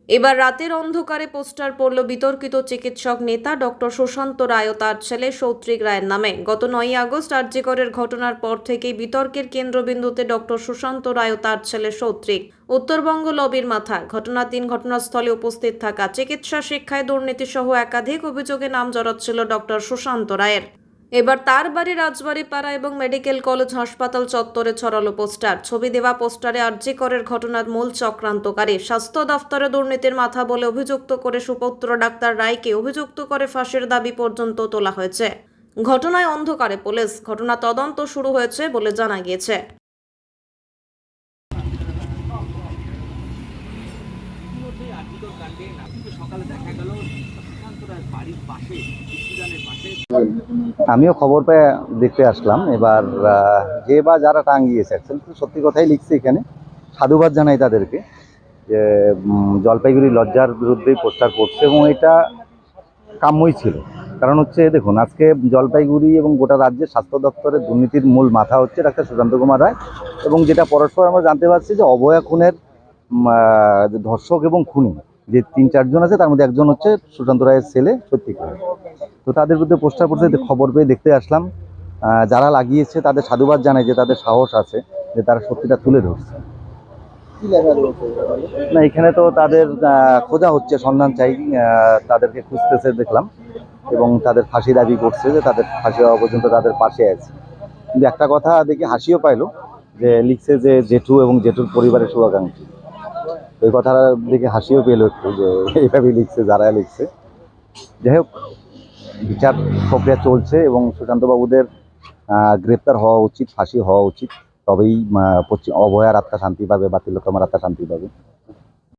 এবার রাতের অন্ধকারে পোস্টার পড়ল বিতর্কিত চিকিৎসক নেতা ডক্টর সুশান্ত রায় ও তার ছেলে সৌত্রিক রায়ের নামে। গত 9ই আগস্ট আরজিকরের ঘটনার পর থেকেই বিতর্কের কেন্দ্রবিন্দুতে ডক্টর সুশান্ত রায় ও তার ছেলে সৌত্রিক। উত্তরবঙ্গ লবির মাথা। ঘটনার দিন ঘটনাস্থলে উপস্থিত থাকা চিকিৎসা শিক্ষায় দুর্নীতি সহ একাধিক অভিযোগে নাম জড়াচ্ছিল ডক্টর সুশান্ত রায়ের। এবার তার বাড়ি রাজবাড়ী পাড়া এবং মেডিকেল কলেজ হাসপাতাল চত্বরে ছড়ালো পোস্টার। ছবি দেওয়া পোস্টারে আরজি করের ঘটনার মূল চক্রান্তকারী, স্বাস্থ্য দফতরে দুর্নীতির মাথা বলে অভিযুক্ত করে সুপুত্র ডাক্তার রায়কে অভিযুক্ত করে ফাঁসির দাবি পর্যন্ত তোলা হয়েছে। ঘটনায় অন্ধকারে পুলিশ। ঘটনা তদন্ত শুরু হয়েছে বলে জানা গিয়েছে। আমিও খবর পেয়ে দেখতে আসলাম। এবার যে বা যারা টাঙ্গিয়েছে অ্যাকচুয়ালি সত্যি কথাই লিখছে, এখানে সাধুবাদ জানাই তাদেরকে যে জলপাইগুড়ি লজ্জার বিরুদ্ধেই পোস্টার করছে এবং এটা কাম্যই ছিল। কারণ হচ্ছে দেখুন, আজকে জলপাইগুড়ি এবং গোটা রাজ্যের স্বাস্থ্য দপ্তরের দুর্নীতির মূল মাথা হচ্ছে ডাক্তার সুশান্ত কুমার রায়, এবং যেটা পরস্পর আমরা জানতে পারছি যে অভয়া খুনের ধর্ষক এবং খুনি যে 3-4 জন আছে, তার মধ্যে একজন হচ্ছে সুশান্ত রায়ের ছেলে সৌত্রিক রায়। তো তাদের বিরুদ্ধে পোস্টার পড়তে খবর পেয়ে দেখতে আসলাম। যারা লাগিয়েছে তাদের সাধুবাদ জানাই যে তাদের সাহস আছে যে তারা সত্যিটা তুলে ধরছে। না, এখানে তো তাদের খোঁজা হচ্ছে, সন্ধান চাই, তাদেরকে খুঁজতেছে দেখলাম, এবং তাদের ফাঁসি দাবি করছে যে তাদের ফাঁসি হওয়া পর্যন্ত তাদের পাশে আছে। কিন্তু একটা কথা দেখে হাসিও পাইলো, যে লিখছে যে জেঠু এবং জেঠুর পরিবারের শুভাকাঙ্ক্ষী। ওই কথাটা দেখে হাসিও পেলো একটু, যে এইভাবেই লিখছে যারা লিখছে। যাই হোক, বিচার প্রক্রিয়া চলছে এবং সুশান্তবাবুদের গ্রেপ্তার হওয়া উচিত, ফাঁসি হওয়া উচিত, তবেই অভয়ার আত্মা শান্তি পাবে বা তিলোত্তমার আত্মা শান্তি পাবে।